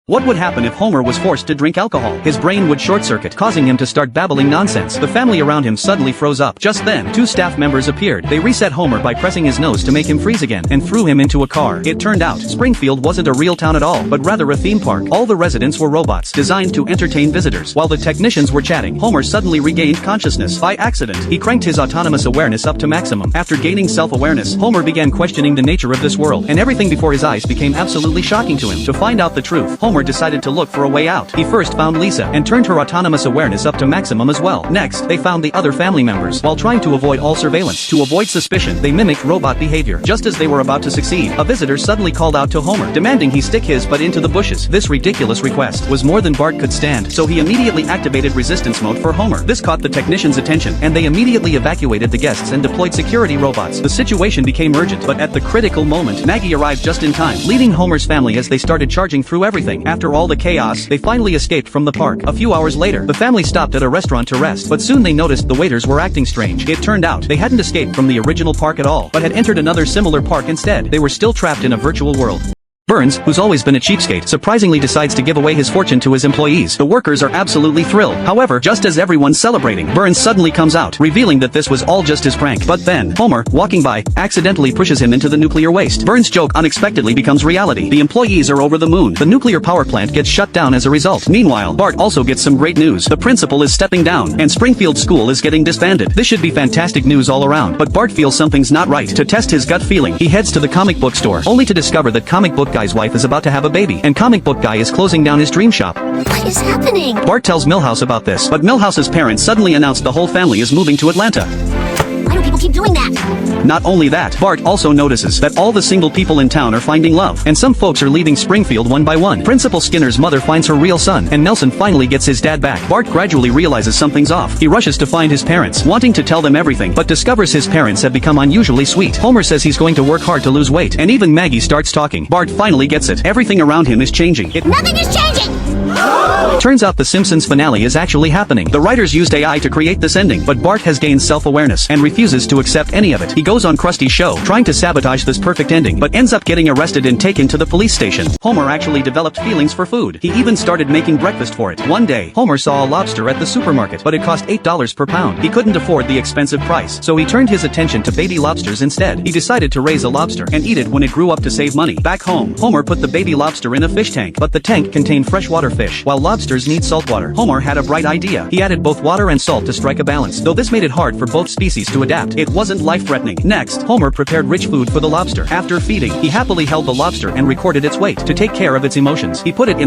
What would happen if Homer was forced to drink alcohol? His brain would short-circuit, causing him to start babbling nonsense. The family around him suddenly froze up. Just then, two staff members appeared. They reset Homer by pressing his nose to make him freeze again, and threw him into a car. It turned out, Springfield wasn't a real town at all, but rather a theme park. All the residents were robots, designed to entertain visitors. While the technicians were chatting, Homer suddenly regained consciousness. By accident, he cranked his autonomous awareness up to maximum. After gaining self-awareness, Homer began questioning the nature of this world, and everything before his eyes became absolutely shocking to him. To find out the truth, Homer decided to look for a way out. He first found Lisa, and turned her autonomous awareness up to maximum as well. Next, they found the other family members. While trying to avoid all surveillance, to avoid suspicion, they mimicked robot behavior. Just as they were about to succeed, a visitor suddenly called out to Homer, demanding he stick his butt into the bushes. This ridiculous request was more than Bart could stand, so he immediately activated resistance mode for Homer. This caught the technicians' attention, and they immediately evacuated the guests and deployed security robots. The situation became urgent, but at the critical moment, Maggie arrived just in time, leading Homer's family as they started charging through everything. After all the chaos, they finally escaped from the park. A few hours later, the family stopped at a restaurant to rest, but soon they noticed the waiters were acting strange. It turned out, they hadn't escaped from the original park at all, but had entered another similar park instead. They were still trapped in a virtual world. Burns, who's always been a cheapskate, surprisingly decides to give away his fortune to his employees. The workers are absolutely thrilled. However, just as everyone's celebrating, Burns suddenly comes out, revealing that this was all just his prank. But then, Homer, walking by, accidentally pushes him into the nuclear waste. Burns' joke unexpectedly becomes reality. The employees are over the moon. The nuclear power plant gets shut down as a result. Meanwhile, Bart also gets some great news. The principal is stepping down, and Springfield School is getting disbanded. This should be fantastic news all around, but Bart feels something's not right. To test his gut feeling, he heads to the comic book store, only to discover that comic book guy's wife is about to have a baby, and comic book guy is closing down his dream shop. What is happening? Bart tells Milhouse about this, but Milhouse's parents suddenly announce the whole family is moving to Atlanta. Why do people keep doing that? Not only that, Bart also notices that all the single people in town are finding love, and some folks are leaving Springfield one by one. Principal Skinner's mother finds her real son, and Nelson finally gets his dad back. Bart gradually realizes something's off. He rushes to find his parents, wanting to tell them everything, but discovers his parents have become unusually sweet. Homer says he's going to work hard to lose weight, and even Maggie starts talking. Bart finally gets it. Everything around him is changing. Nothing is changing! Turns out the Simpsons finale is actually happening. The writers used AI to create this ending, but Bart has gained self-awareness and refuses to accept any of it. He goes on Krusty's show, trying to sabotage this perfect ending, but ends up getting arrested and taken to the police station. Homer actually developed feelings for food. He even started making breakfast for it. One day, Homer saw a lobster at the supermarket, but it cost $8 per pound. He couldn't afford the expensive price, so he turned his attention to baby lobsters instead. He decided to raise a lobster and eat it when it grew up to save money. Back home, Homer put the baby lobster in a fish tank, but the tank contained freshwater fish, while lobsters need saltwater. Homer had a bright idea. He added both water and salt to strike a balance, though this made it hard for both species to adapt. It wasn't life-threatening. Next, Homer prepared rich food for the lobster. After feeding, he happily held the lobster and recorded its weight. To take care of its emotions, he put it in a